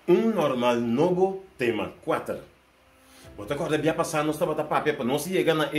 Um normal novo tema 4. Você acorda bem passar nós estava da papel para nós chegar na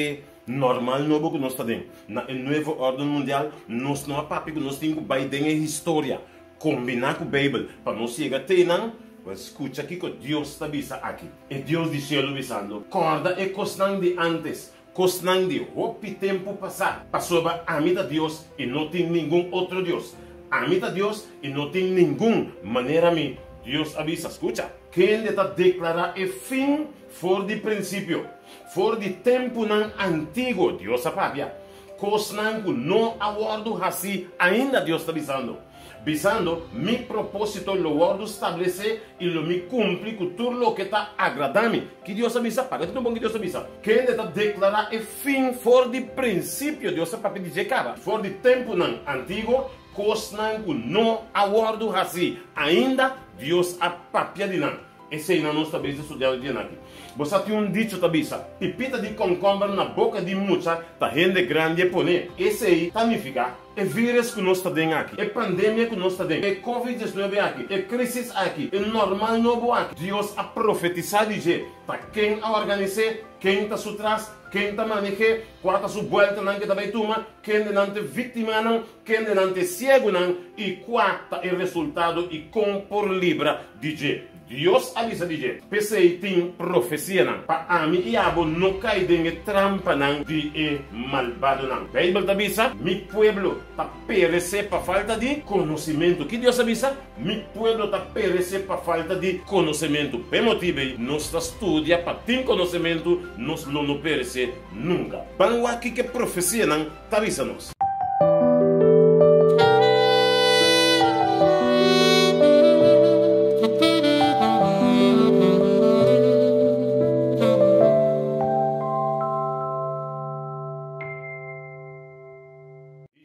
normal novo que nós está dentro. Na nova ordem mundial nós não há papel que nós temos que dentro história combinar com a Bíblia para nós chegar até não. Escuta aqui que Deus está bisa aqui. E Deus do céu bisando. Corda é costan de antes. Costan de roupa tempo passar. Passou a mim da Deus e não tem nenhum outro Deus. A mim da Deus e não tem nenhuma maneira mim. Deus avisa, escuta. Quem está declarar é fim for de princípio. For de tempo não antigo. Deus sabia. Cosnan que não aguardo assim ainda Deus está avisando. Visando, mi propósito lo guardo establecer e lo mi cumpre com tudo o que está agradando. Que Deus avisa, para tudo bom que Deus avisa. Quem está declarar é fim for de princípio. Deus sabe dizer, cara, for de tempo não antigo, cosnan que não aguardo assim ainda Deus a papia de não. Esse aí não nossa vez estudando de aqui. Você tem um dito tabisa, pipita de concombre na boca de mucha, tá gente grande e pone. Esse aí significa é vírus que nós está dentro aqui, é pandemia que nós está dentro, é Covid-19 aqui, é crise aqui, é normal novo aqui. Deus a profetizar dizer, para quem a organizar, quem está atrás, quem está manejar, qual está sua volta não que também toma, quem não é vítima não, quem não é cego não, e qual é o resultado e como por libra dizer. Deus avisa dizer, pensei tem profecia não, para a mim e abo não cai dentro trampa não de malvado não. Bíblia avisa, mi pueblo está perecer para falta de conhecimento. Que Deus avisa, mi pueblo está perecer para falta de conhecimento. Por motivo nós estudia para ter conhecimento, nós não perecer nunca. Vamos aqui que profecia não, tá avisa nós.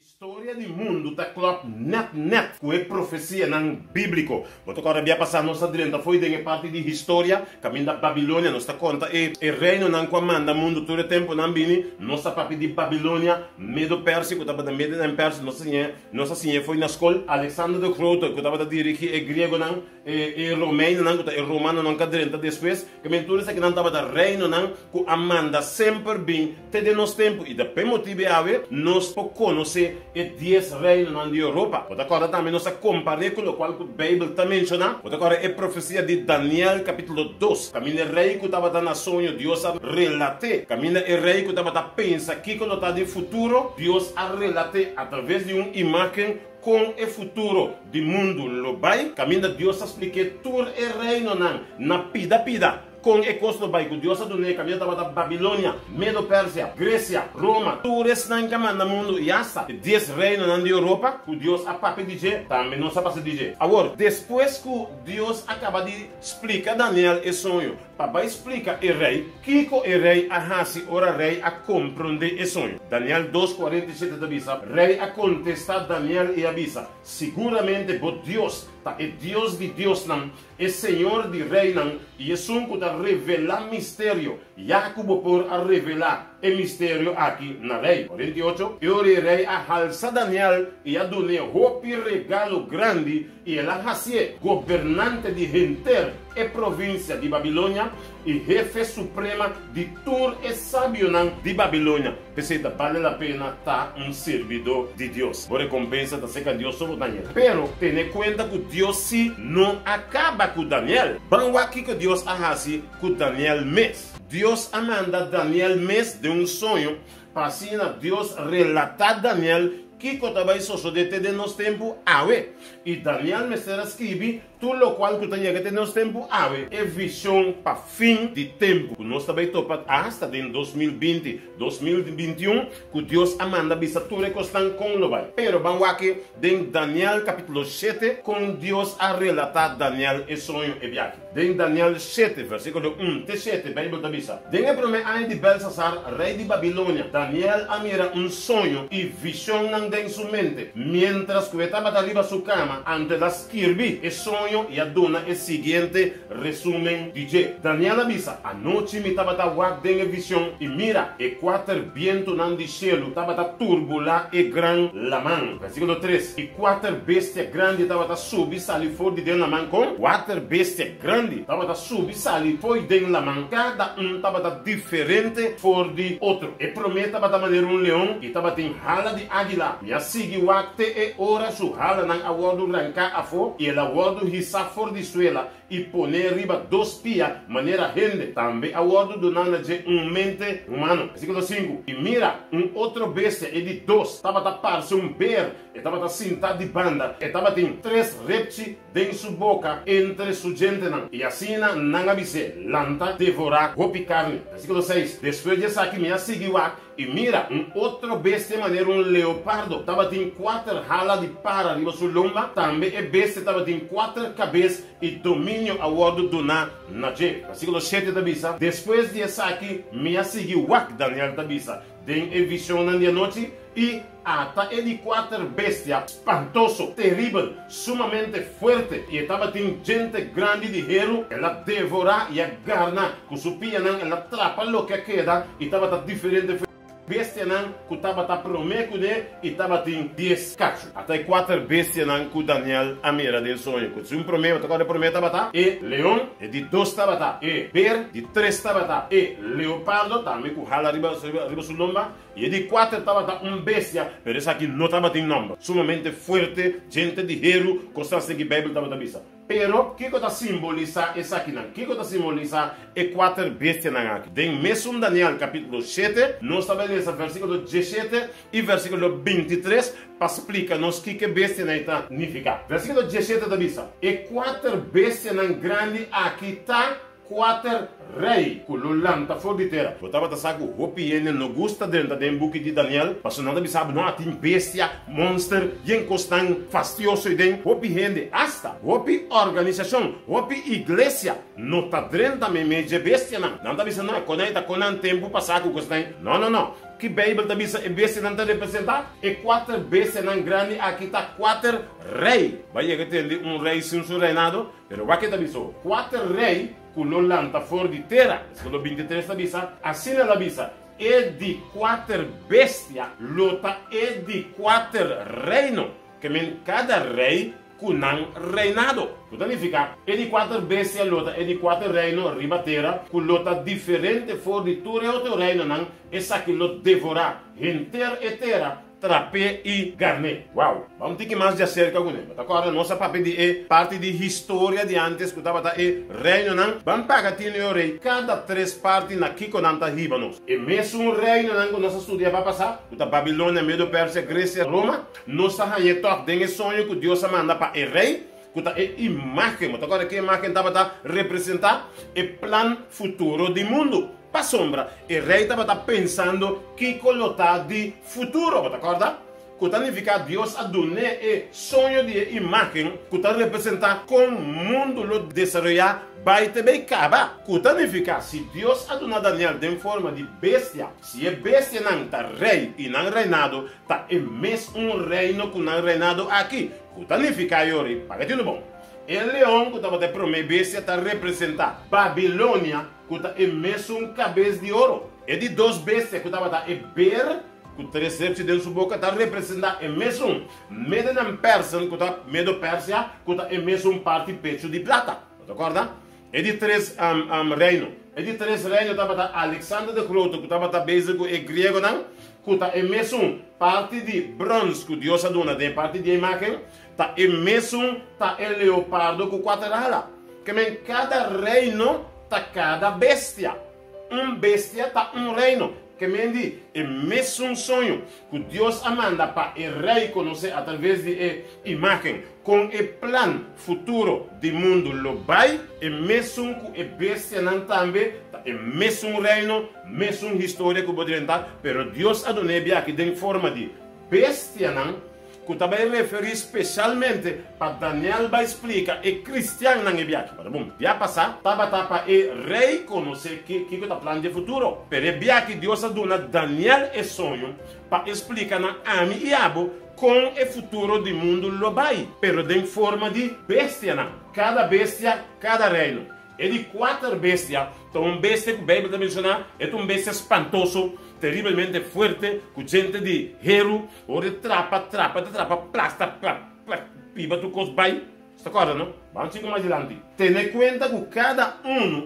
História do mundo tá claro net com a profecia não bíblico. Vou agora bem passar nossa direita foi dentro parte de história, caminho da Babilônia, nós tá conta e reino não comanda mundo todo tempo não bini, nossa parte de Babilônia, medo pérsico, tava da medo em Pérsia, nossa senha foi na escola Alexandre the Great, que tava da dirigir é grego não, e romano não, que romano não cadrenta depois, que mentura que não tava da reino não, que amanda sempre bem, te de nosso tempo e da pe motivo ave, nós po conhecer e 10 reinos na Europa. Você agora também nós comparar com o qual a Bíblia está mencionando. Você agora é profecia de Daniel capítulo 2. Caminha rei que estava dando sonho, Deus a relate. Caminha rei que estava pensando que quando está de futuro, Deus a relate através de uma imagem com o futuro do mundo. Lo vai, caminha Deus a explicar tudo o reino na pida. Com o custo do bairro, Deus adorou caminho da Babilônia, Medo Pérsia, Grécia, Roma, tudo isso não comanda mundo e essa 10 reinos na Europa, que Deus a papi dizer, também não sabe se dizer. Agora, depois que Deus acaba de explicar Daniel o sonho, papai explica o rei, que o rei a hasi ora rei a compreender o sonho. Daniel 2:47 avisa, rei a contestar Daniel e avisa, seguramente por Deus, é Deus de Deus não, é Senhor de rei não, e é um que está revelar mistério. Jacob por a revelar o mistério aqui na rei. 48. E o rei a alça Daniel e a doné roupa e regalo grande e ela hasie governante de Enter e província de Babilônia e jefe suprema de Tur e sábio de Babilônia. Pensei que vale a pena estar servidor de Deus. Por recompensa da seca Deus sobre Daniel. Pero tenha conta que Deus se não acaba com Daniel. Vamos aqui que Deus arrase com Daniel mês. Deus amanda Daniel mês de sonho. Para assim Deus relatar Daniel que estava sucedendo de nosso tempo ave. E Daniel me será escrever tudo o qual que tinha que ter nosso tempo ave. É visão para fim de tempo. Nós também topamos hasta em 2020, 2021, que Deus amanda bisa tudo que estão com o vai. Pero vamos aqui em Daniel capítulo 7, com Deus a relatar Daniel e sonho e viagem. Em Daniel 7, versículo 1 até 7, a Bíblia avisa. Em o primeiro ano de Belshazzar, rei de Babilônia, Daniel mira sonho e visão em sua mente. Mientras que estava arriba sua cama, ante la escrevi, e sonho sonho e a dona é seguinte resumen DJ. Daniel avisa, a noite me estava a wak dengue visão e mira, e quatro viento nan de cielo estava a turbula e gran laman. Versículo 3. E quatro bestia grande estava a subir sali for de dentro laman com quatro bestia grande estava a subir sali foi dentro laman. Cada estava a diferente for de outro. E prometa estava a maneira leão e estava em hala de águila. E a seguir wakte e ora su hala nan awardo ranca a fo e ela awardo hisa for de suela e poner riba dos pia maneira rende. Também awardo do nana de mente humano. Versículo 5. E mira, outro bestia e de dois estava a parse bear e estava a sentar de banda e estava em três repti dentro sua boca entre su gente nan. E assim nan avise lanta devorar hopi carne. Versículo 6. Depois de essa aqui me seguiu e mira, outro bestia maneira leopardo estava em quatro halas de para riba sua lomba. Também e bestia estava em quatro cabeças e domínio a bordo do naje. Versículo 7 da bisa. Depois de essa aqui me seguiu Daniel da bisa. Den e visão na dia noite e ata ele quatro bestia espantoso, terrível, sumamente forte e estava tem gente grande de hero, ela devora e agarra com sua pia ela atrapa o que queda e estava diferente bestia nan que estava a prometer e estava em 10 cachos. Até 4 bestia nan que Daniel a mira del sonho. Que se promete, agora promete estava e leão e de 2 estava e bear de 3 estava e leopardo também com hala riba sua lomba e de 4 estava bestia, pero essa aqui não estava em nome. Sumamente forte, gente de hero, constância que a Bíblia estava vista. Pero, o que está simboliza essa aqui? O que está simboliza é 4 bestias aqui? Em mesmo Daniel capítulo 7, nós estamos no versículo 17 e versículo 23 para explicar-nos o que bestia está significa. Versículo 17 da Bíblia. E 4 bestias grandes aqui está 4 rei que lulanta for de terra. Eu estava a saber que o hopiene não gosta dentro do book de Daniel, mas não sabe não tem bestia, monster, e encostam fastioso e den hopiene hasta hopi organização, hopi igreja não está dentro da mesma bestia não. Não está dizendo não, conecta com um tempo passado que tem. Não. Que a Bíblia está dizendo é bestia não está representado? E 4 bestias não grandes aqui está 4 rei. Vai entender rei sem seu reinado, mas o que está dizendo? 4 rei que não lanta fora de terra. Versículo 23 da Bíblia. Assim é a Bíblia. É de 4 bestias, lota é de 4 reinos. Que cada rei que não reinado. Portanto, fica, é de 4 bestias, lota é de 4 reinos, riba terra, que lota diferente fora de todo outro reino, não. Essa que lo devorar, inteira e terra, trapé e carne. Uau! Vamos ter que mais de acerca com ele. Agora, nossa papel de parte de história de antes, que estava reino, não? Vamos pagar o rei, cada 3 partes na que não está ribanos. E mesmo reino, não, que nossa estudia vai passar, que Babilônia, Medo, Pérsia, Grécia, Roma, nossa rainha toca, tem sonho que Deus manda para o rei, que está imagem, agora que imagem estava a representar o plano futuro do mundo. Para sombra, o rei estava pensando que colocar de futuro, ¿recuerda? Que significa Deus a donar o sonho de imagem que está representar como o mundo lo desarrollar vai também acabar. Que significa se Deus a donar Daniel de forma de bestia, se a bestia não está rei e não reinado, está o mesmo reino que não reinado aqui. Que significa Yori, para que bom. O leão que estava de prometer bestia está representar Babilônia, que está o mesmo cabeça de ouro. E de 2 bestias que estava a bear, que 3 reptos dentro da boca, está representar o mesmo Medo Persa, que está Medo Pérsia, que está o mesmo parte pecho de prata. Concorda? E de 3 reinos. E de 3 reinos estava Alexandre de Groto, que estava base com o grego, não? Que está o mesmo parte de bronze, que Deus aduna, de parte de imagem. Tá e mesmo tá o leopardo com 4 alas. Que em cada reino tá cada bestia. Bestia tá reino. Que me é mesmo sonho que Deus manda para o rei conhecer através de imagem com o plano futuro do mundo lo vai e mesmo que a bestia não também tá o mesmo reino, mesmo história que poderia entrar, pero Deus adonebia aqui de forma de bestia não. Que também refere especialmente para Daniel vai explicar e cristiano não é biaque. Bom, já passar, estava para o rei conhecer que está plano de futuro. Pero é biaque Deus aduna Daniel é sonho para explicar na Ami e Abo com o futuro do mundo lo vai, pero de forma de bestia, não. Cada bestia, cada reino. E de 4 bestias, então bestia que a Bíblia menciona, é bestia espantoso, terrivelmente forte, com gente de hero, ou de trapa, plasta, piba, tu cos vai. Está claro, não? Vamos seguir mais adiante. Tenha em conta que cada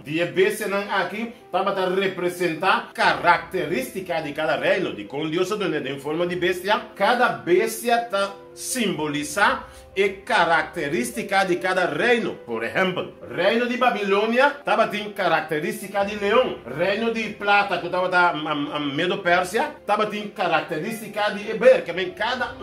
de bestia aqui estava a representar característica de cada reino, de com Deus em forma de bestia. Cada bestia está simbolizar a característica de cada reino. Por exemplo, reino de Babilônia estava tendo característica de leão. Reino de Plata, que estava a Medo-Pérsia, estava tendo característica de Eber, que bem cada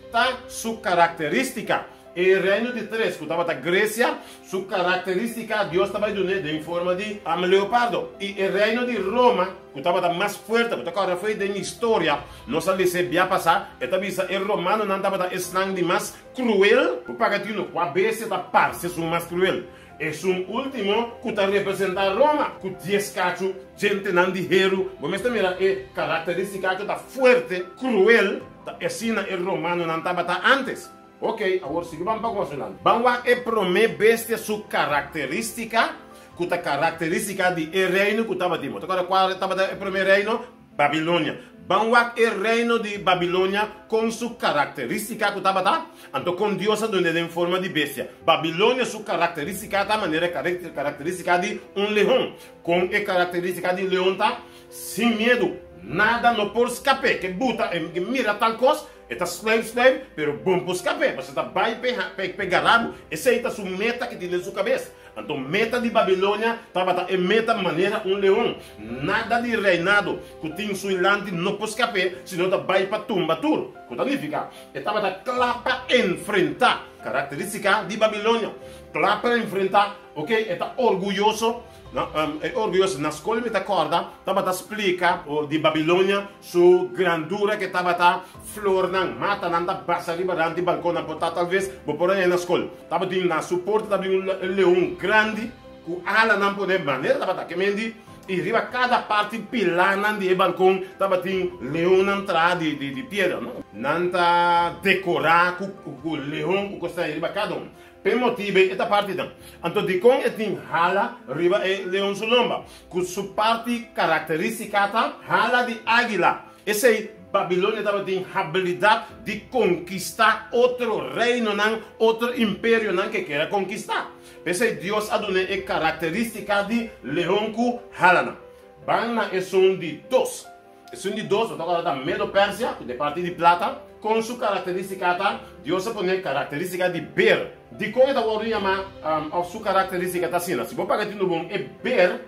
está sua característica. E o reino de 3, que estava da Grécia, sua característica, Deus estava dando em forma de leopardo. E o reino de Roma, que estava mais forte, que agora foi da história, não sabe se vai passar, e também o romano não estava de mais cruel, o pagatino, com a bestia da parte, é mais cruel. E o último, que está representando Roma, com 10 cachos, gente não de hero, vamos mira, é característica que está forte, cruel, assim o romano não estava antes. Ok, agora seguimos para continuar. Vamos a promê bestia sua característica, que a característica de reino que estava dizendo. Agora, qual estava o primeiro reino? Babilônia. Vamos a reino de Babilônia com sua característica que estava lá. Então, com Deus em forma de bestia. Babilônia, sua característica da maneira característica de leão. Com a característica de leão, tá? Sem medo. Nada não pode escapar. Que buta, que mira tal coisa. Está slave, pero bom para escapar. Você está vai pegar rabo. Essa aí está sua meta que tem na sua cabeça. Então, meta de Babilônia estava meta maneira leão. Nada de reinado que tem sua land não pode escapar, senão está vai para tumba tudo. O que significa? Estava clapa enfrentar. Característica de Babilônia. Clapa enfrentar, ok? Está orgulhoso. É orgulhoso. Na escola me acorda, estava a explicar de Babilônia, sua grandura que estava a flor, mata, nanda, passa ali, barante, balcão, na porta, talvez, vou por aí na escola. Estava na suporte, estava leão grande, com ala não poder maneira, estava que mendi, e riba cada parte pilar, não de balcão, estava leão na entrada de pedra, não tá decorar com o leão, com o que riba cada Por motivo, esta parte não. Então, de com tem hala, riba é leão sulomba. Com sua parte característica, hala de águila. Esse aí, Babilônia estava tem habilidade de conquistar outro reino, não, outro império não, que queira conquistar. Esse aí, Deus adorou a característica de leão com hala. Bana é som de 2. É som de 2, agora da Medo-Pérsia, de parte de plata. Com sua característica, Deus põe característica de ber. De como está a sua característica assim. Se você pagar no bom, é ber,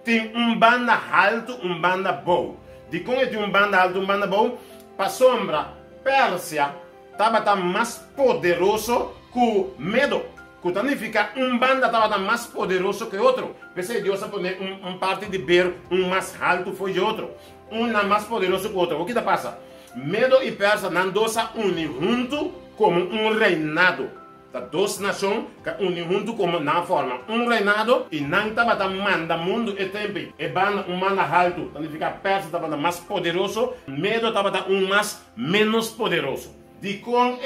tem banda alto, banda bom. De como tem banda alto, banda bom, para sombra, Pérsia, estava mais poderoso que Medo. Que significa banda estava mais poderoso que outro. Pensei Deus põe parte de ber, mais alto foi de outro. Mais poderoso que outro. O que passa? Medo e Persa não dosa unem junto como reinado. Tá 2 nações que unem junto como na forma reinado e não estava manda mundo e tempo. E banda manda alto. Significa Persa estava mais poderoso, Medo estava mais menos poderoso. De com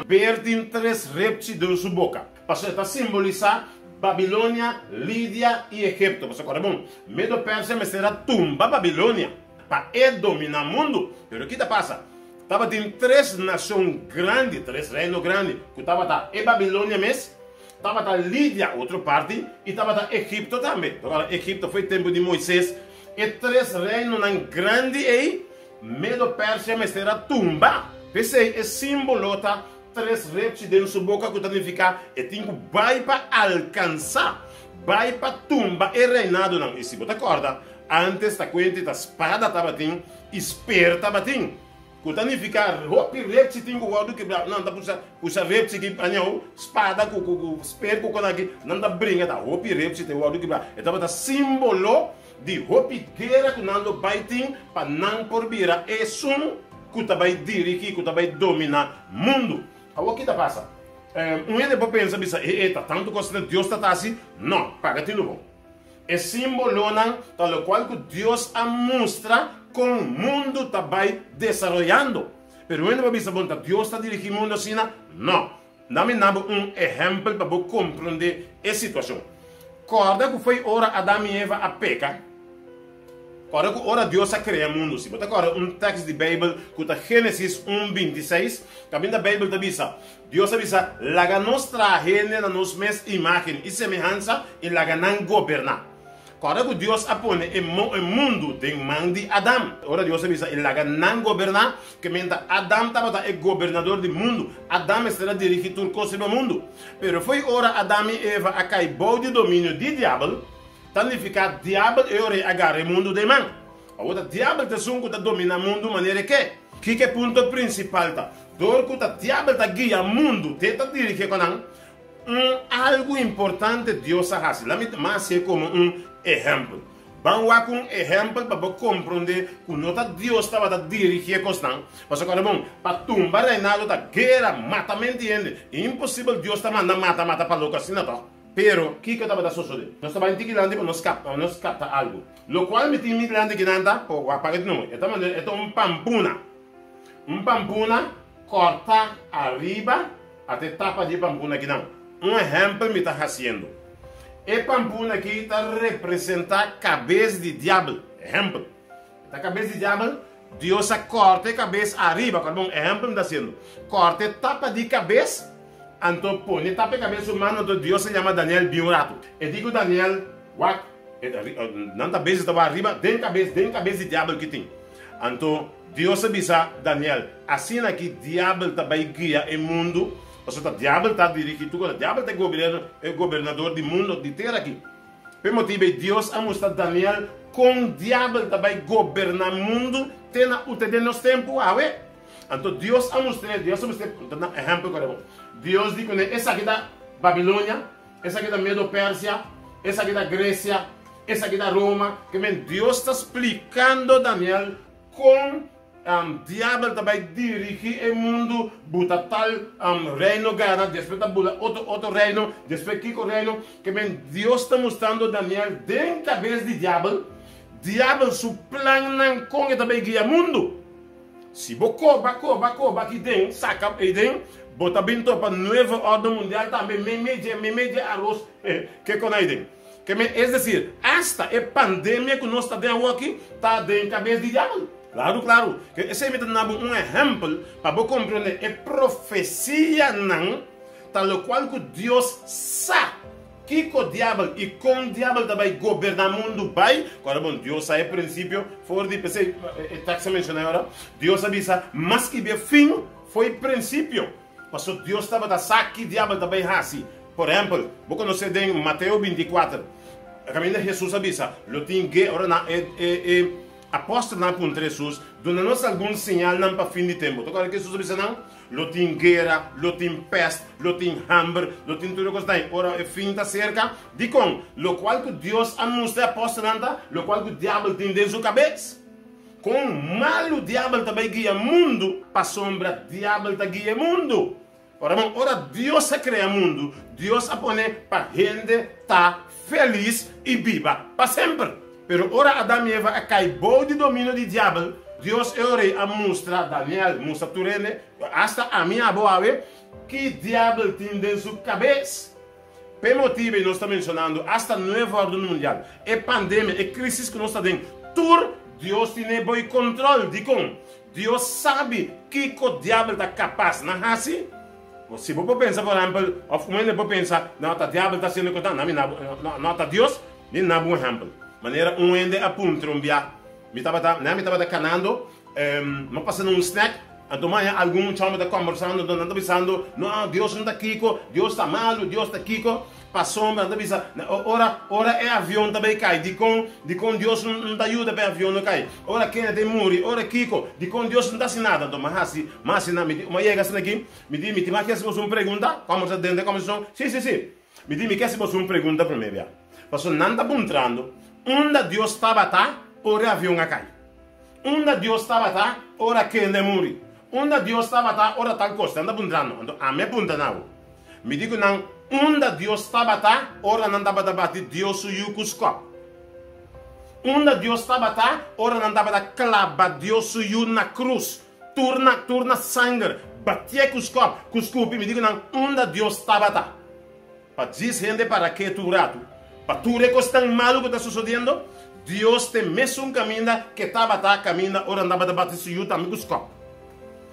perdem 3 reptis de sua boca. Para simbolizar Babilônia, Lídia e Egipto. Você agora bom? Medo Persa me será tumba Babilônia. Para dominar o mundo. Pero o que passa? Estava em 3 nações grandes, 3 reinos grandes, que estava em Babilônia mesmo, estava em Lídia, outra parte, e estava em Egipto também. Agora, Egipto foi tempo de Moisés, e 3 reinos grandes, e Medo-Pérsia me será tumba. Esse é símbolo, tá? 3 reptis dentro da sua boca, que significa, e tem que vai para alcançar, vai para tumba, e reinado não. E se você acorda, antes da conta da espada estava tem, esper estava tem. Que significa, roupa reptil tem o guardo quebrar. Não, dá puxa reptil que anhou, espada com esper com aqui, não dá brinca da roupa reptil tem o guardo quebrar. Então tá símbolo de roupa guerra que não vai ter para não por vira. É som que vai dirigir, que vai dominar o mundo. O que passa? Ele pode pensar, eita, tanto que Deus está assim? Não, paga de novo. É símbolo tal qual que Deus a mostra como o mundo está desenvolvendo. Pero ainda babisa bonta Deus está dirigindo o mundo assim, não. Dá-me exemplo para você compreender a situação. Corda que foi hora Adão e Eva a peca. Corda que hora Deus a criar o mundo. Se botar agora texto de Bíblia, que está Gênesis 1:26, também da Bíblia avisa, Deus avisa, laga nos traje na nos mesma imagem e semelhança e laga não governar. Corda que Deus apone o mundo de mão de Adão. Ora Deus avisa, ele laga não governar, que menta Adão estava o governador do mundo. Adão estará dirigindo tudo coisa do mundo. Pero foi hora Adão e Eva a cair de domínio de diabo. Significa diabo é hora agarrar o mundo de mão. Agora diabo te sunco te domina o mundo de maneira que é o ponto principal tá. Dor que o diabo te guia o mundo, te dirige com algo importante Deus faz. Mas é como exemplo. Vamos lá com exemplo para você compreender que não Deus estava a dirigir constante. Mas agora, bom, para tumbar reinado da guerra, matamento e impossível Deus está mandando mata para louco assim, não. Pero, o que estava a suceder? Nós estávamos em nós capta algo. Lo qual me tinha migrante que não está, vou apagar de novo. É pampuna. Pampuna corta arriba até tapa de pampuna que não. Exemplo me está fazendo. E pampuna aqui está representa a cabeça de diabo. Exemplo. A cabeça de diabo, Deus corta a cabeça arriba. Como exemplo me está sendo. Corta tapa de cabeça. Então, põe tapa a cabeça humana do Deus se chama Daniel Biurato. E digo Daniel, não cabeça estava arriba, tem cabeça de diabo que tem. Então, Deus avisa Daniel, assim aqui diabo também guia o mundo. Ou seja, o diabo está dirigindo, o diabo é governador do mundo, de terra aqui. Por motivo, Deus a mostrar Daniel com o diabo também governar o mundo, tem nos tempos, então Deus a mostrar, exemplo, Deus diz que essa aqui da Babilônia, essa aqui da Medo-Pérsia, essa aqui da Grécia, essa aqui da Roma, que Deus está explicando Daniel com diabo também dirige o mundo, buta tal reino gana, depois buta outro reino, depois que reino, que Deus está mostrando Daniel dentro da cabeça de diabo su plano com ele também guia o mundo. Se você coba aqui dentro, saca aí dentro, bota bem para nova ordem mundial também, meia arroz, que com aí dentro. É decir, esta é pandemia que nós estamos dentro aqui, está dentro da cabeça de diabo. Claro. Esse é um exemplo para você compreender. É profecia, não, tal qual que Deus sabe que o diabo e com o diabo também governar o mundo vai. Agora, bom, Deus sabe o princípio, fora de pensar, está que se menciona agora, Deus avisa, mas que o fim foi o princípio. Mas Deus estava a saber que o diabo também assim. Por exemplo, você conhece em Mateus 24, a caminho de Jesus avisa, lo tem que, ora, apóstolo não aponta Jesus, dando-nos algum sinal não para fim de tempo. Então, agora que Jesus avisa não, lo tem guerra, lo tem peste, lo tem hambre, lo tem tudo que está aí. Ora, o fim está cerca, de com, lo qual que Deus anuncia apóstolo não, lo qual que o diabo tem dentro da sua cabeça. Com mal o diabo também guia o mundo, para sombra, o diabo está guia o mundo. Ora, Deus cria o mundo, Deus põe para a gente estar feliz e viva para sempre. Pero ora Adão e Eva acabou de domínio do diabo. Deus a mostrar Daniel, mostra Turene, hasta a minha boa que diabo tem dentro sua cabeça. Por motivo nós estamos mencionando hasta a nova ordem mundial. É pandemia, é crise que nós estamos dentro. Tudo Deus tem bom controle de como. Deus sabe que o diabo está capaz, não é assim? Se você pensar, por exemplo, ou pensar, não, o diabo está sendo contado, não, Deus, não é um bom exemplo. Maneira ende a puntrombia. Me estava canando, me passando um snack, então amanhã algum chama está conversando, não pensando, não, Deus não está aqui, Deus está malo, Deus está aqui, para sombra, não pensando, ora é avião também cai, de com Deus não dá ajuda para avião não cai, ora quem é de muri, ora Kiko, de com Deus não dá assim nada, então mas não, me chega assim aqui, me diz, mas quer se você uma pergunta, como você dentro da comissão, sim, me diz, quer se você uma pergunta para mim, porque não está mostrando, onde Deus estava tá, ora avião a cai, onde Deus estava tá, ora quem é muri, onde Deus estava tá, ora tal coisa, não está mostrando, então a minha pergunta não, me digo não, onde Deus estava tá, ora não estava bater Deus o Yucusco. Onde Deus estava tá, ora não estava clava Deus o na cruz. turna sangue, batia com os copos, me digo, não, onde Deus estava. Para dizer gente para que tu rato, para tu recostar malo que está sucedendo, Deus tem mesmo caminho que estava caminhando, ora andava de bater se eu também com os copos.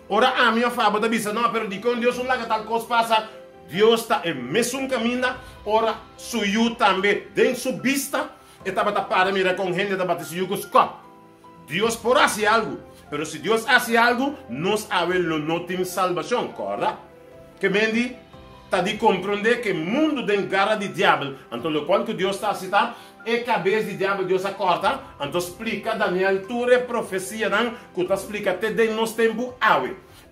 Ora a minha favor da bisa, não, pero de com Deus não laga tal coisa passa, Deus está em mesmo caminho, ora suyu também, dentro sua vista, estava para mirar com gente da bater se eu com os copos. Deus por hacer algo, pero si Dios hace algo, nos hablo no tem salvação, correcto? Que mendi, está de compreender que o mundo tem garra de diabo, então o qual que Deus está citando, é cabeça de diabo Deus acorta, então explica Daniel, tua profecia, que está explicando até de nosso tempo,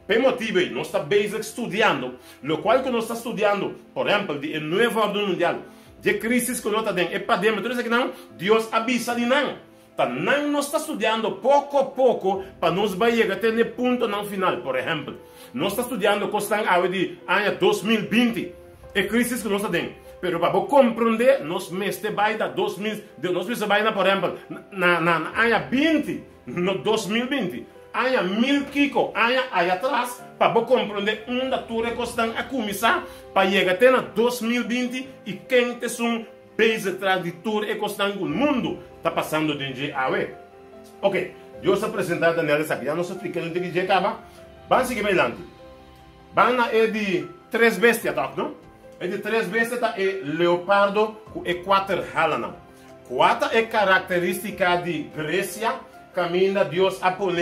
por motivo, nós estamos bem estudando, o qual que nós estamos estudando, por exemplo, o novo ordem mundial, de crise que nós estamos tendo, é pandemia, tudo isso aqui não, Deus avisa de não. Não nós está estudando pouco a pouco para nós vai chegar até no ponto no final. Por exemplo, nós está estudando constante a de ano 2020 é crise que nós temos. Mas para compreender, nós mestre vai da 2000, nós mestre vai por exemplo na ano 20, no 2020, ano 1000 kiko, ano aí atrás para compreender onde a tua constante a começar para chegar até no 2020 e quem te são base tradutor e constante o mundo está passando de dia a ver. Ok, eu sou apresentado Daniel aqui, já não sei explicar onde que acaba. Vamos seguir adiante. Vamos é de 3 bestias, não? É de 3 bestias, é leopardo e 4 halana. 4 é característica de Grécia, caminha Deus a pôr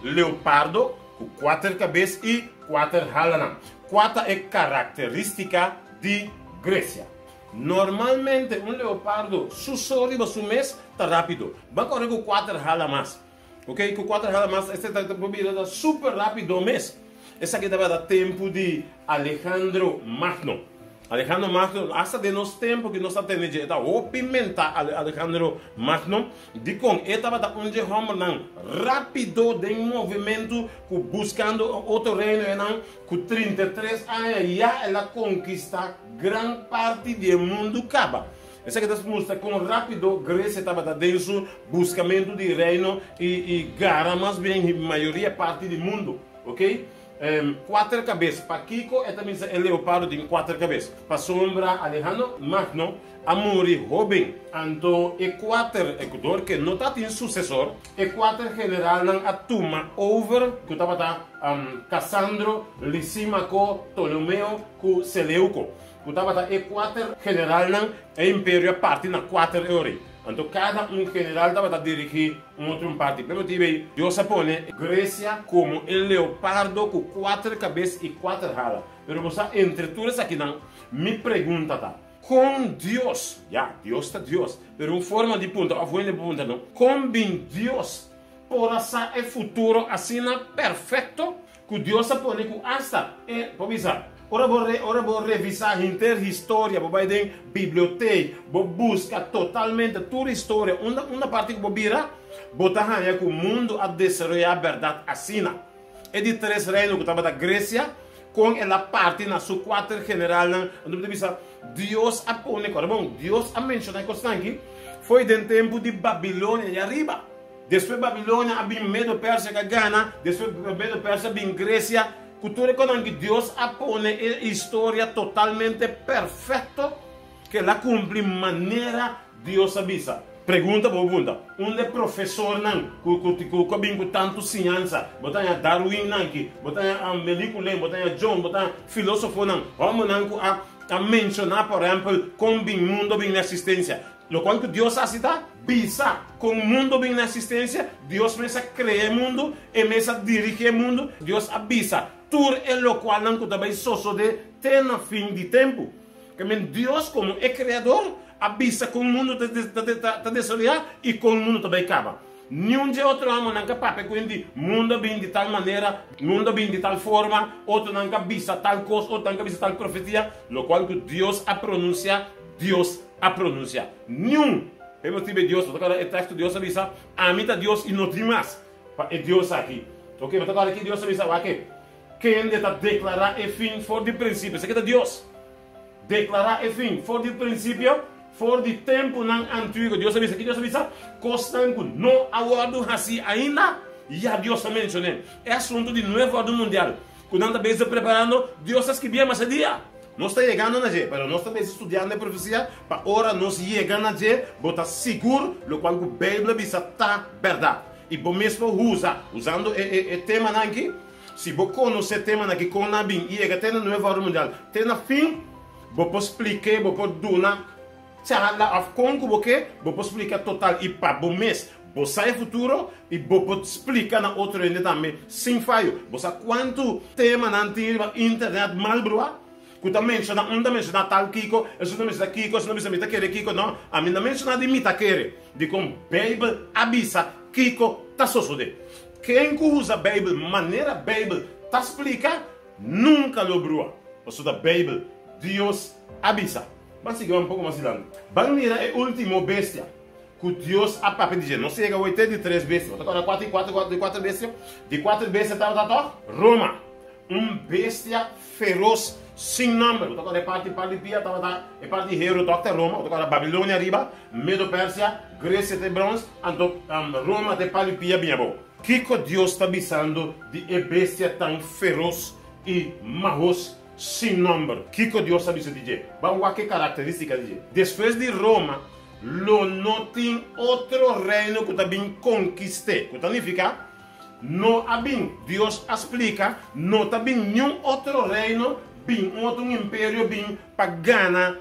leopardo com 4 cabeças e 4 halana. 4 é característica de Grécia. Normalmente leopardo sussurra su mês está rápido. Vai correr com 4 halas mais. Ok? Com 4 halas mais, este está super rápido mês. Essa aqui dava tempo de Alejandro Magno. Alejandro Magno, hasta de nos tempo que nós estamos tendo, o pimenta Alejandro Magno, de com estava da onde homem rápido de movimento, buscando outro reino, com 33 anos, já ela conquista grande parte do mundo caba. Essa que mostra com rápido Grécia estava dentro buscamento de reino e gara mais bem a maioria parte do mundo, ok? 4 cabeças. Para Kiko, é também o leopardo de 4 cabeças. Para Sombra, Alejandro Magno, Amori, Robin, então, e 4 Equador, que não está tendo sucessor, e 4 general não atuma over, que estava Cassandro, Lisímaco, Ptolomeu, com Seleuco. Que estava e 4 general não, e império a parte na 4 euros. Então, cada general estava a dirigir outro parte. Pelo motivo, Deus põe Grécia como o leopardo com 4 cabeças e 4 alas. Mas você, entre todas aqui, não, me pergunta, com Deus, Deus está Deus, mas uma forma de pergunta, não, com Deus, por essa é futuro assim perfeito, que Deus põe com hasta, por visar. Ora vou revisar a inteira história, vou ir em biblioteca, vou buscar totalmente toda a história. Uma parte que vou virar, vou estar que o mundo a desenvolver a verdade assim. É de 3 reinos que estava da Grécia, com ela parte na sua 4 general, Deus a põe, Deus a mencionar constante, foi do tempo de Babilônia e arriba. Depois Babilônia, havia medo Pérsia que Gana, depois medo Pérsia, havia Grécia. Cultura que Deus apone a história totalmente perfeita que ela cumpre maneira Deus avisa. Pergunta por pergunta. Um professor não que vem com tanto ciência, botar Darwin não que, botar Meliculé, botar John, botar filósofo não. Vamos não a mencionar por exemplo como o mundo vem na existência. Lo qual que Deus aceita, visa com o mundo vem na existência, Deus mesmo cria o mundo e mesmo dirige o mundo, Deus avisa. Tur é o qual não que também só de ter no fim de tempo. Que Deus como é criador, avisa com o mundo está desenvolvendo e com o mundo também acaba. Nenhum de outro amo não capaz, quindi mundo vem de tal maneira, mundo vem de tal forma, outro não avisa tal coisa, outro não avisa tal profecia, lo qual que Deus a pronuncia, Deus a pronuncia. Nenhum. Pelo tipo de Deus, o texto de Deus avisa, a mim está Deus e não tem mais. É Deus aqui. Ok, mas agora aqui Deus avisa, ok. Quem está declarar e fim for de princípio? Isso aqui é Deus. Declarar e fim for de princípio, for de tempo não antigo. Deus avisa, Deus avisa, constante, não aguardo assim ainda, ya Dios ha mencionado. Es asunto de nuevo orden mundial. Cuando anda preparando, Dios escribía más ese día. No está llegando a nadie, pero no está estudiando la profecía, para ahora nos llega a nadie, bota seguro, lo cual la Biblia dice está verdad. Y vos mismo usando el tema aquí, si vos conoces el tema aquí con la bin, y llega a tener nuevo orden mundial, tiene fin, vos puedes explicar, vos puedes dar una charla afcon, vos puedes explicar total, y para vos mismo, vos sabes el futuro, y vos puedes explicar a otro gente también, sin fallo. Vos sabes cuánto tema na internet mal bruá? Kuta menciona, menciona tal Kiko, isso não menciona Kiko, isso não menciona querer Kiko, não. A mim não menciona de mita querer. De com Bíblia avisa Kiko tá sosode. Quem usa a Bíblia, maneira Bíblia tá explica, nunca lo brua. Ou seja, a Bíblia, Deus avisa. Vamos seguir um pouco mais adiante. Vamos mirar a última bestia que Deus a papai diz. Não chega a 83 bestias. Agora 4 bestias. De 4 bestias estava Roma. Bestia feroz sem número. Agora é parte de Pia, é parte de Heuro, toca Roma, agora Babilônia arriba, Medo Pérsia, Grécia de bronze, Roma de Palipia bem bom. O que Deus está avisando de bestia tão feroz e marros sem número? O que Deus está avisando de dizer? Vamos ver que característica de depois de Roma, não tem outro reino que está bem conquistado. O que significa? Não há bem, Deus explica, não há bem nenhum outro reino, bem outro império, bem para ganhar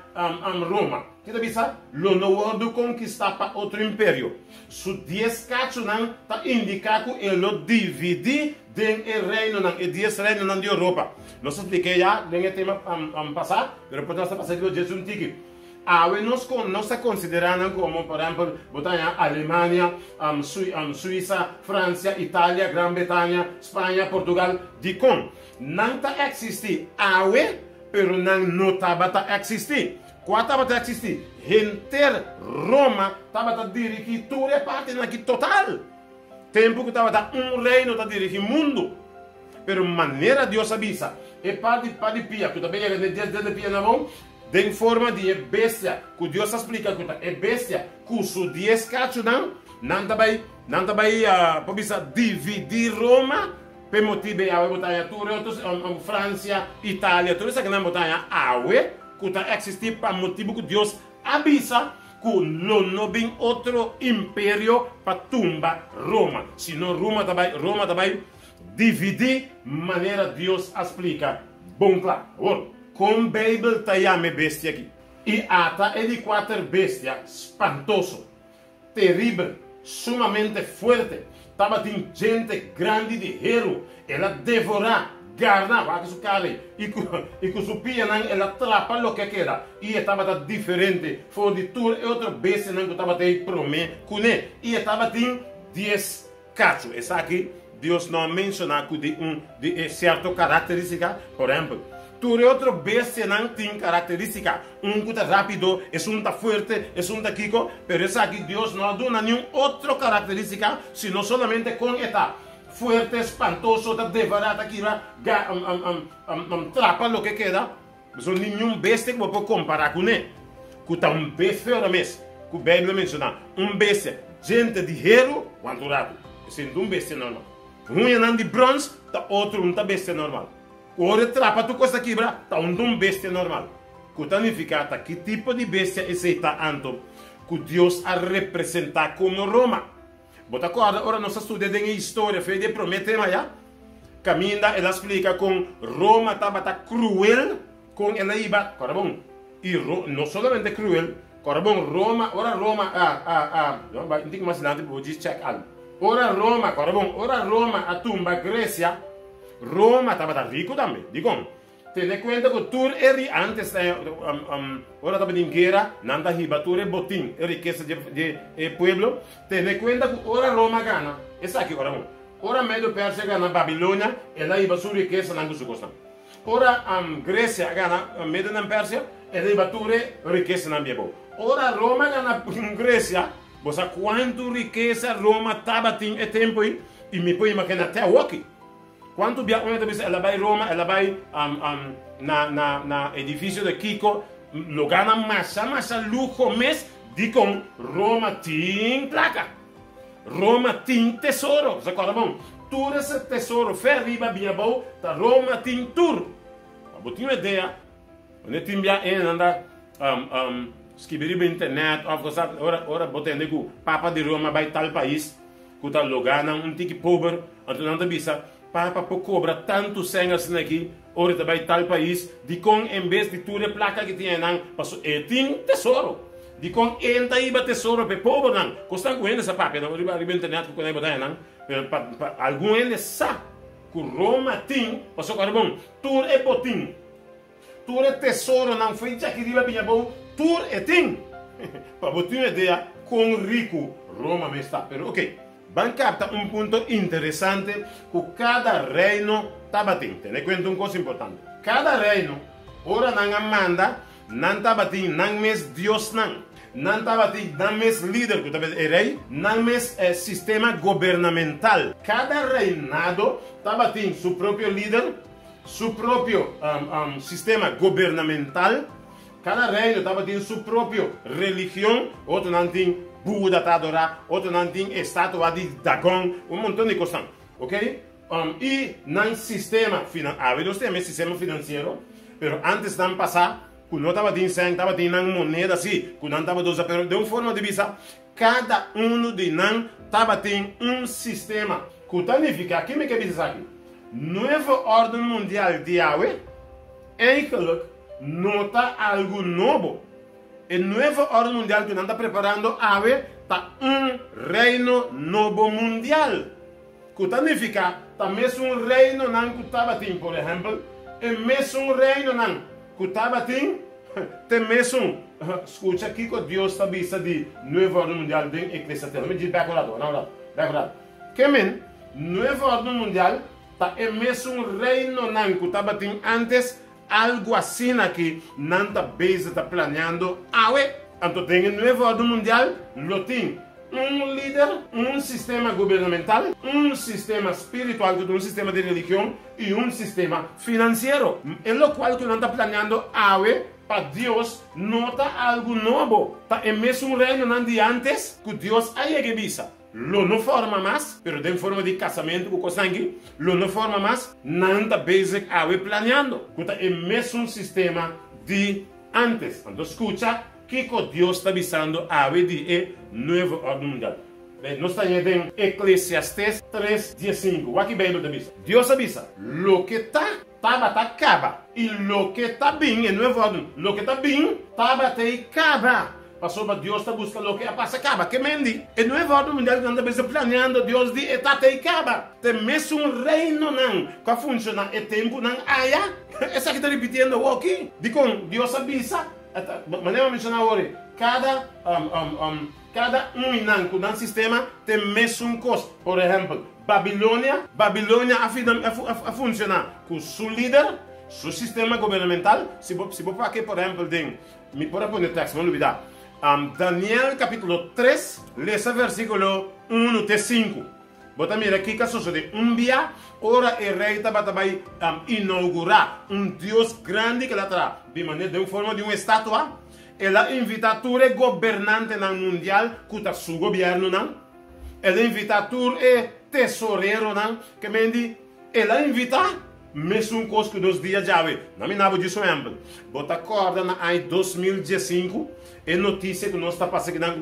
Roma. Que está bisa? Lo não pode conquistar para outro império. Se 10 cachos não está indicado que ele divide o reino, e 10 reinos de Europa. Nós expliquei já no tema passado, mas depois nós passamos de Jesus Antigo. Não se consideram como, por exemplo, Alemanha, Suíça, França, Itália, Grã-Bretanha, Espanha, Portugal, não está existir mas não estava a existir. Qual estava a existir? Roma estava a dirigir toda a parte aqui total. Tempo que estava reino a dirigir o mundo. Pero maneira Deus avisa, é parte de Pia, que também é de Pia na mão, de forma de bestia, que Deus explica que é bestia, que os 10 cachos não vai dividir Roma, per motivo a botar tudo, França, Itália, tudo isso que não botar awe, que está existir para motivo que Deus avisa que não vem outro império para tumbar Roma, senão Roma vai dividir maneira Deus explica. Bom, claro. Com Bíblia está aí a bestia aqui. E ata é de 4 bestias, espantoso, terrível, sumamente forte. Estava de gente grande de hero. Ela devora, garna, vai que su cale. E com su pia, ela atrapa o que queda. E estava diferente. Foi de tudo e outra bestia que estava de promê, cune. E estava de 10 cachos. Essa aqui, Deus não menciona que de certa característica, por exemplo. Tudo outro bestia não tem característica. Que está rápido, é está forte, é está kiko. Mas essa aqui, Deus não dá nenhuma outra característica, senão somente com esta forte, espantoso, está devorado aqui, trapa o que queda. Mas nenhum bestia que pode comparar com ele. Que está bestia fora mesmo. Que a Bíblia menciona. Bestia, gente de hero, quanto rápido. É bestia normal. Um de bronze, está outro bestia normal. Ora trapa tu costa quebra, tá bestia normal. Que significa que tipo de bestia esse está anto que Deus a representar como Roma. Bota agora, ora nós estudamos em história, fez de prometer já. Caminha, ela explica com Roma estava cruel com ela iba, cara bom. E não somente cruel, cara bom, Roma, não vai ter mais nada, vou dizer check algo. Ora Roma, cara bom, ora Roma a tumba Grécia. Roma estava rico também, digo. Tene conta que tudo era antes, ora estava em guerra, não está riba, tudo é botim, é riqueza de pueblo. Tene conta que ora Roma ganha, essa aqui ora bom. Ora Medo Pérsia ganha Babilônia, ela iba sua riqueza não se gosta. Ora Grécia ganha Medo na Pérsia, ela iba tudo riqueza não bebo. Ora Roma ganha Grécia, você quanto riqueza Roma estava tem tempo e me põe imaginar até aqui. Quando ela vai a Roma, ela vai na edifício de Kiko, lo gana massa luxo, mas de com Roma tem placa. Roma tem tesouro. Você acorda bom? Tur esse tesouro, fé riba bem bom, tá Roma tem tur. Mas tem uma ideia, onde tem bem anda, escrever na internet, ora botando que o Papa de Roma vai tal país, que está logando um tique pobre, então não bisa, Papa por cobra tanto sangue assim aqui, ora vai tal país, de com em vez de tudo placa que tinha não, passou tem tesouro. De com entra iba tesouro pe pobre não, costan com essa papa, não riba na internet com botar não, para algum ele sabe que Roma tem, passou com bom, tudo é botim. Tudo é tesouro não foi já que riba bem bom, tudo é tem. Para botar uma ideia, com rico Roma me está, pero ok. Van capta um ponto interessante que cada reino estava tendo. Te conto uma coisa importante. Cada reino, ora não manda, não estava tendo, não mes Deus não estava tendo, não mes líder, que talvez é rei, não mes sistema governamental. Cada reinado estava tendo seu próprio líder, seu próprio sistema governamental. Cada reino estava tendo sua própria religião, outro não tinha Buda para adorar, outro não tinha estátua de Dagon, um montão de coisas, ok? E no sistema financeiro, nós temos sistema financeiro, mas antes de passar, quando não estava tendo sangue, estava tendo uma moneda assim, quando não estava dosa, mas de uma forma de vista, cada de nós estava tendo um sistema, que significa, o que me quer dizer aqui? Nova ordem mundial de Yahweh, eigenlijk nota algo novo. A nova ordem mundial que nós estamos preparando está reino novo mundial. Que significa também um reino não que estava tendo, por exemplo, e mesmo reino não que estava tendo, tem mesmo, escuta aqui que Deus está vista de nova ordem mundial de Eclesiastes. Me diz backward. Que men, nova ordem mundial está é mesmo reino não que estava tendo antes. Algo assim aqui, não está base, está planeando. Então tem um novo ordem mundial, lo tem um líder, um sistema governamental, um sistema espiritual, um sistema de religião e um sistema financeiro. Em lo qual que não está planeando para Deus nota algo novo. É mesmo reino não de antes que Deus aí que visa. Lo não forma mais, pero de forma de casamento com sangue, lo não forma mais, não está basic planeando. É o mesmo sistema de antes. Então, escuta que Deus está avisando de nova ordem mundial. Nós estamos em Eclesiastes 3:15. Aqui bem lo avisa. Deus avisa, lo que está acaba. E lo que está bem, é nova ordem. Lo que está bem, acaba. Passou para Deus está buscando o que passa acaba. Que mendi? E não é ordem mundial que anda planeando Deus de etata e acaba. Tem mesmo um reino não que funciona e tempo não aya. Essa que está repetindo aqui. Digo, Deus avisa. Mas eu mencionar agora. Cada não que no sistema tem mesmo coisa. Por exemplo, Babilônia a funcionar com seu líder, seu sistema governamental. Se você aqui, por exemplo, me pode pôr no texto, não olvidar. Daniel capítulo 3, leia versículo 1 até 5. Bota mira aqui que sucede dia, ora o rei vai inaugurar Deus grande que ela terá, de forma de uma estátua. Ela invita todo governante mundial que está su governo. Ela invita todo tesoureiro, que mendi, ela invita mesmo coisa que 2 dias já ve. Não me nabo disso exemplo. Bota corda na aí 2015. É notícia que nós está passando aqui,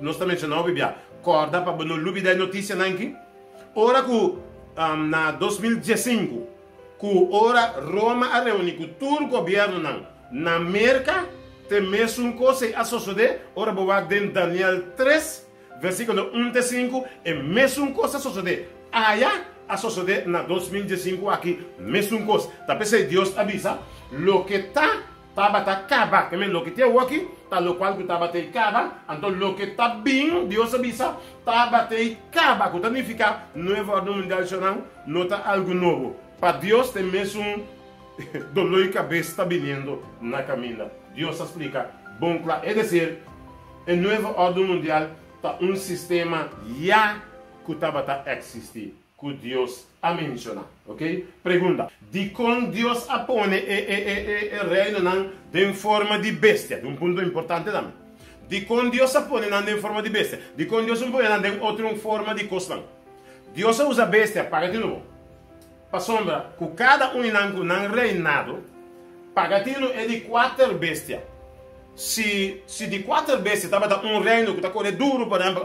nós está mencionando, Bíblia. Corda para não lubir da notícia aqui. Ora que na 2015, que ora Roma a reunir com todo o governo na América, tem mesmo coisa a suceder. Ora boa dentro Daniel 3, versículo 1 até 5, é mesmo coisa a suceder. A suceder na 2015 aqui, mesmo coisa. Tá pensando, Deus avisa, lo que estava acaba, que lo que tem aqui, tá lo qual que estava acaba, então lo que está bem, Deus avisa, estava acaba, que significa nova ordem mundial, não tá algo novo. Para Deus tem mesmo dolor de cabeça está vindo na caminhada. Deus explica, bom claro, é dizer, a nova ordem mundial tá sistema já que estava a existir. Que Deus a mencionar, ok? Pergunta: de como Deus apone o reino de forma de bestia? Um ponto importante também. De quando Deus se põe em forma de bestia. De quando Deus se põe em outra forma de costa. Deus usa bestia para de novo. Para sombra, com cada não reinado, pagatino é de 4 bestias. Se de 4 bestias estava reino que está correndo duro, por exemplo,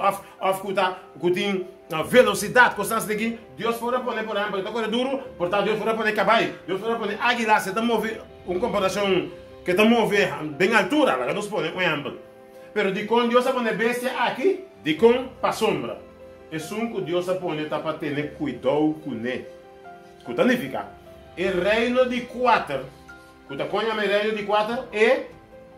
que tem velocidade, constância daqui, Deus fora pôr, por exemplo, que está correndo duro, portanto, Deus fora pôr cavalo, Deus fora pôr águila, se está movendo, uma comparação que está movendo bem altura, lá nós põe um exemplo. Pero de quando Deus põe bestia aqui, de com para sombra. É um que Deus põe para ter cuidado com ele. Que significa? O reino de 4, que está com o reino de 4 é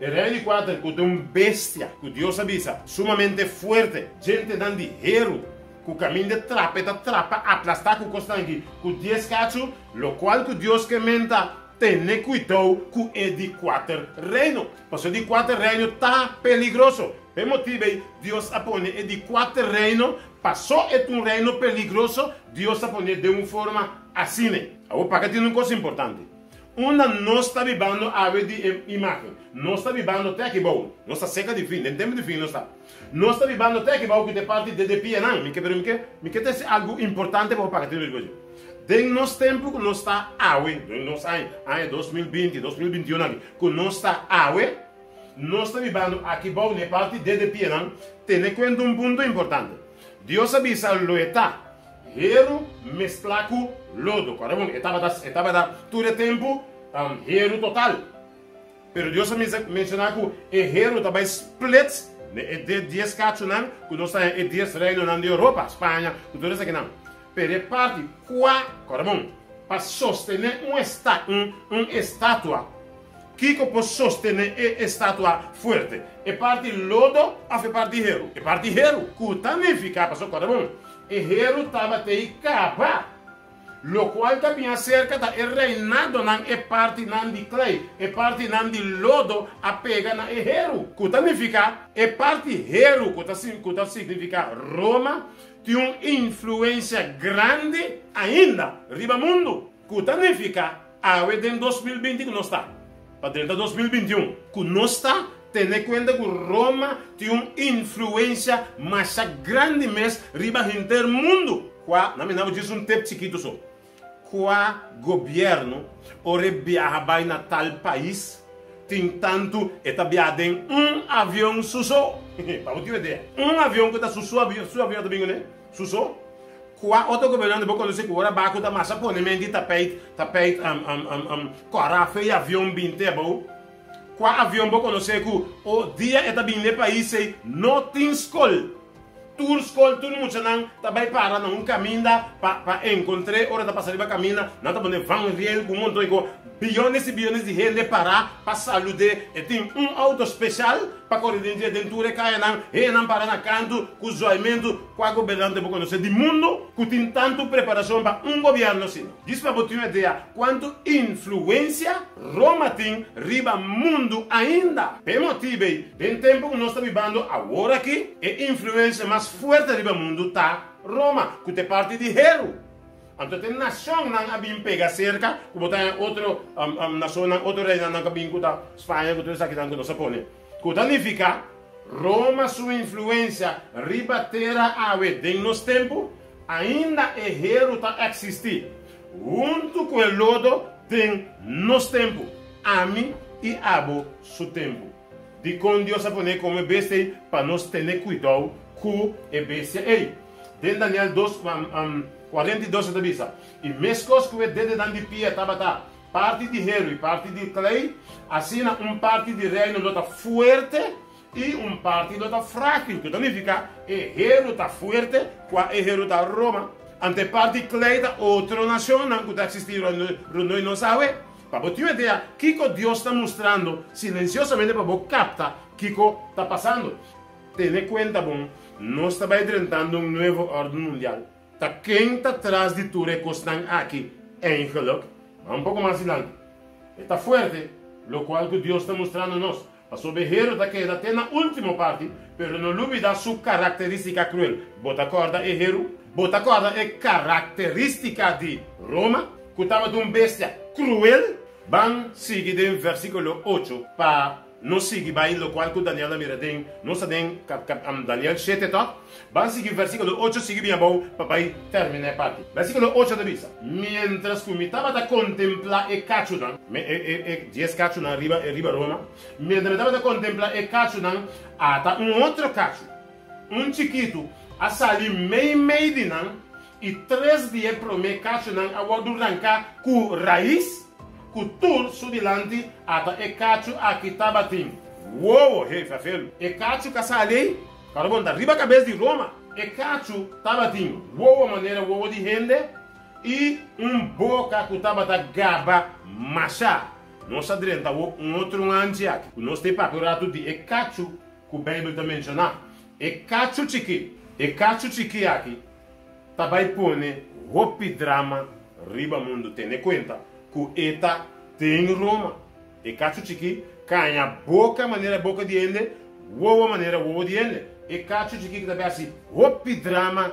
o reino de 4 que tem uma bestia, que Deus avisa, sumamente forte, gente dando de hero, que caminho de trapa, aplastar com o constante, que 10 cachos, lo qual que Deus comenta, tem cuidado com é de 4 reino. Porque de 4 reino está peligroso. Por motivo, Deus apone é de 4 reino, passou é um reino peligroso, Deus apone de uma forma assim. Agora, para que tem uma coisa importante. Uma não está vivendo a de imagem. Não está vivendo até que bom. Não está seca de fim. Em tempo de fim não está. Não está vivendo até que bom que de parte de pia não. Me quer algo importante para que tenha hoje. Tem nos tempo que não está água. Nós em 2020, 2021 aqui. Que não está água. Não está vivendo aqui bom de parte de pia não. Tem em conta um ponto importante. Deus avisa o está. Hero mesclar com lodo. Estava da todo o tempo hero total. Pero Deus menciona que o hero estava split de 10 cachos que nós estamos em 10 reinos na Europa, Espanha, tudo isso aqui não. Pero é parte para sostener uma estátua que pode sostener a estátua forte. É parte lodo, a parte hero. É parte hero. Que também fica para o hero estava até capa, lo qual também cerca da reinado não é parte não de clay, é parte não de lodo a pega na hero. Que significa é parte hero, que significa Roma tem uma influência grande ainda riba mundo. Que significa a de 2020 que não está, para dentro de 2021 que não está. Tenha em conta que Roma tem uma influência mais grande mais riba inteiro mundo. Na minha diz um tempo chiquito só. Qual governo ora viaja na tal país tem tanto está viajando em avião susó. Para você ver, avião que está susó, avião também né? Susó. Qual outro governo vou conhecer que ora baco da massa põe mendi tapete, corafe e avião binte bom. Qual avião vou conhecer que o dia é também no país não tem escola. Tudo mundo não também para num caminho para encontrar hora da passar para caminho, não está bom vão real com um montão de bilhões e bilhões de gente para saludar e tem auto especial para correr dentro de caia não para na canto com o zoamento com a governante vou conhecer do mundo que tem tanto preparação para governo assim. Diz para você uma ideia quanto influência Roma tem riba mundo ainda. Por motivo bem tempo que nós estamos vivendo agora aqui é influência mais forte riba mundo tá Roma que é parte de hero. Então tem nação não abim pega cerca, como tem outro nação outro reino não abim que tá Espanha que tudo isso aqui não nos põe. Que significa Roma sua influência riba terra ave de nos tempo ainda é hero tá existir. Junto com o lodo tem nos tempo ami e abo su tempo. De com Deus a poner como bestia para nós ter cuidado com a bestia. Dentro Daniel 2 42 da visa. E mescos que desde dan de pia tabata parte de hero e parte de clay, assim parte de reino está forte e parte está frágil. Que significa que hero está forte, qual hero está Roma. Ante parte de clay da outra nação, não que está existindo, nós não sabemos. Para você ter uma ideia, o que Deus está mostrando silenciosamente para você captar o que está passando. Tenha em conta, bom, nós estamos enfrentando novo ordem mundial. Quem está atrás de tudo que estão aqui em geluk, um pouco mais adiante. Está forte, o qual que Deus está mostrando a nós. A soberano da queda até na última parte, mas não duvida sua característica cruel. Bota corda é hero, bota corda é característica de Roma, que estava de uma bestia cruel. Vamos seguir do versículo 8 para nós seguimos aí o qual que o Daniel mira tem, nós tem Daniel 7 tá? Vamos seguir versículo 8, seguir bem bom, papai termina a parte. Versículo 8 da Bíblia. Mientras que me estava a contemplar e cachunan, 10 cachunan riba Roma, mientras estava a contemplar e cachunan, ata outro cacho, chiquito, a sair meio de nan, e 3 dias para me cachunan, a guardo rancar com raiz, com tur sudilante, ata e cacho aqui tabatim. Uou, hey, fafelo. E cacho que sali, caramba, da riba cabeça de Roma, e cacho tabatim. Uou, maneira, uou de rende, e boca que tabata gaba machá. Nós adrenta outro antiac. Nós temos papelato de e cacho, que o Bíblia está mencionando. E cacho chiqui aqui, tabai pone, roupi drama, riba mundo tem conta. Que eta tem Roma. E cacho chiqui, canha boca maneira boca de ende, uova maneira uova de ende. E cacho chiqui que também assim, roupi drama,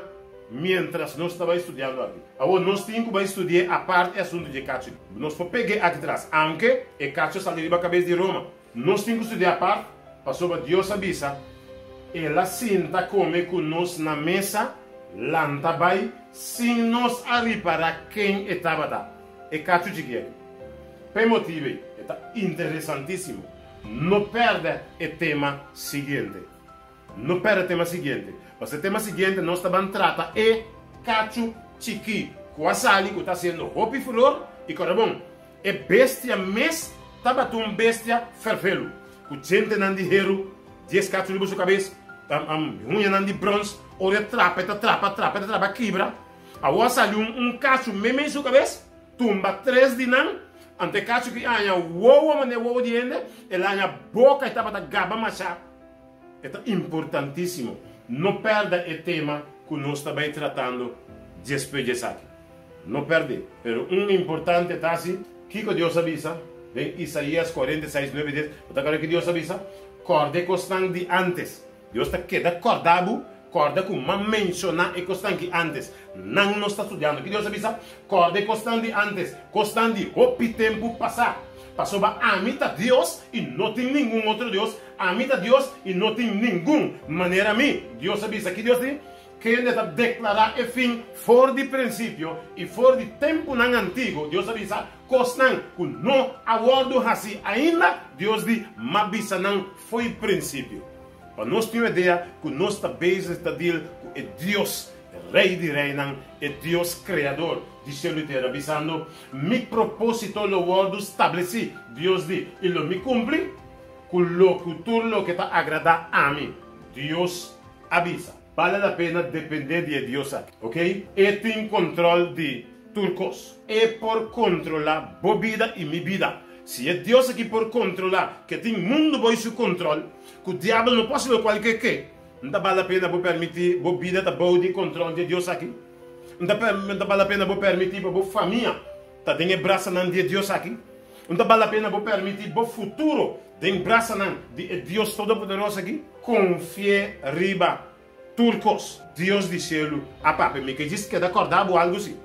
mientras nós estamos estudando aqui. Agora nós temos que estudar a parte assunto de cacho. Nós vamos pegar aqui atrás, aunque e cacho sale riba cabeça de Roma. Nós temos que estudar a parte, passou para Deus avisa, ela sinta come com nós na mesa, lanta vai, sem nós reparar quem estava lá. E cacho de guerra. Per motivo, é interessantíssimo. Não perde o tema seguinte. Não perde o tema seguinte. Mas o tema seguinte nós estamos tratando é cacho chiqui. Com a sali que está sendo roupa flor e corabom. É bestia mes, estava um bestia ferfelo. Com gente não de hero, 10 cachos de sua cabeça, unha não de bronze, olha trapa, quebra. Agora saiu cacho mesmo em sua cabeça. Tumba 3 de nan, ante cacho que anya uova maneira uova de ende, ela anya boca e tava da gaba machá. É importantíssimo. Não perda o tema que nós estamos tratando depois disso aqui. Não perde. Pero importante está assim, que Deus avisa, em Isaías 46, 9 e 10, agora que Deus avisa, corde constante de antes. Deus está queda cordado, corda que uma menciona e constante antes. Não está estudando. Que Deus avisa? Corda constante antes. Constante. Hopi tempo passar. Passou para amita Deus e não tem nenhum outro Deus. Amita Deus e não tem nenhuma maneira a mim. Deus avisa. Que Deus diz? Que ele está declarar o fim fora de princípio e fora de tempo não antigo. Deus avisa. Constante. Que não aguardo assim ainda. Deus diz. Mas não foi princípio. Para nós ter uma ideia que nós estamos a dizer que é Deus, Rei de Reinan, é Deus Criador de céu e terra, avisando, meu propósito lo guardo estabeleci. Deus diz, e lo me cumpre, com lo que está agradar a mim. Deus avisa. Vale a pena depender de Deus aqui, ok? E tem controle de turcos. É por controlar a vida e minha vida. Se é Deus aqui por controlar, que tem mundo sob seu controle, que o diabo não pode ser qualquer que, não vale a pena permitir a vida da boa de controle de Deus aqui. Não vale a pena permitir a família tá tem braço de Deus aqui. Não vale a pena permitir o futuro tem braço de Deus Todo-Poderoso aqui. Confie riba turcos, Deus de céu, a papai me que diz que é acordado algo assim.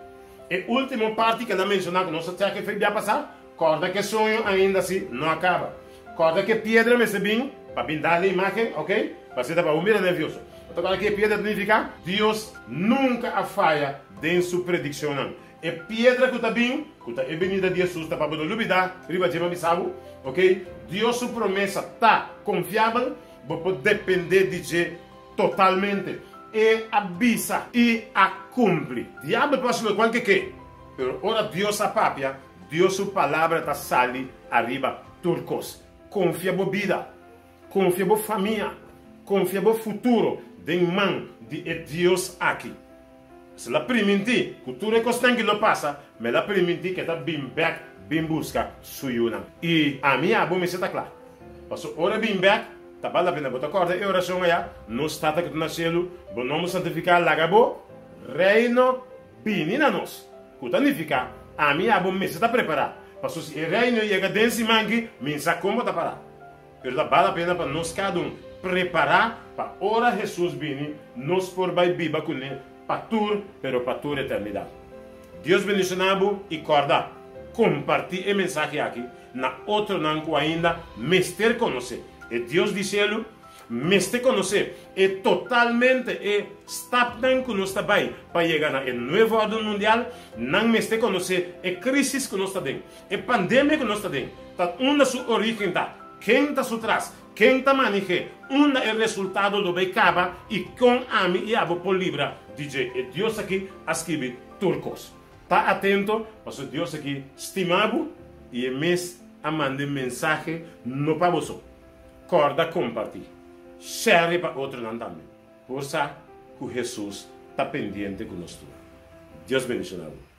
E última parte que ela mencionou que nós temos que fazer passar. Corda que sonho ainda assim não acaba. Corda que pedra me bem para pintar a imagem, ok? Para ser para o meu nervioso. Agora que pedra significa Deus nunca falha em sua predição. É pedra que está bem, que está venida de Jesus, está para poder duvidar, riba de mamisabu, ok? Deus sua promessa está confiável, pode depender de você totalmente. E avisa e a cumpre. Diabo pode ser qualquer que, mas ora Deus a papia. Deus sua palavra está sali arriba turcos. Confia na vida, confia na família, confia no futuro de mão de Deus aqui. Se la permitir, que tudo é constante que não passa, mas la permitir que está bem back, bem busca suyuna. E a minha abo me está claro. Passou hora bem back, tá vale a pena botar corda e oração aí, não está que tu nasceu, bom nome santificar lagabo, reino bem na nós. Que significa a minha abo me está preparado. Passou se o reino chega dentro de mangue, me sabe como está parado. Mas vale a pena para nós cada preparar para hora Jesus vir, nós por vai viver com ele, para tur, pero para tur eternidade. Deus bendicionado e corda. compartir a mensagem aqui, na outro não ainda mester conhecer. E Deus disse ele, mester conhecer, e totalmente e stop não conosco bem para chegar na novo ordem mundial, não mester conhecer e crise que nós está dentro, e pandemia que nós está dentro, tá onde sua origem tá, quem está por trás, quem está manejando, onde é o resultado do bem acaba e com a mim e a por libra, DJ, e Deus aqui escreve turcos. Tá atento, porque Deus aqui estimado e mês a mandar mensagem no para você. Corda compartilhar. Share para outro também. Por isso, que Jesus está pendente conosco. Deus bendiga.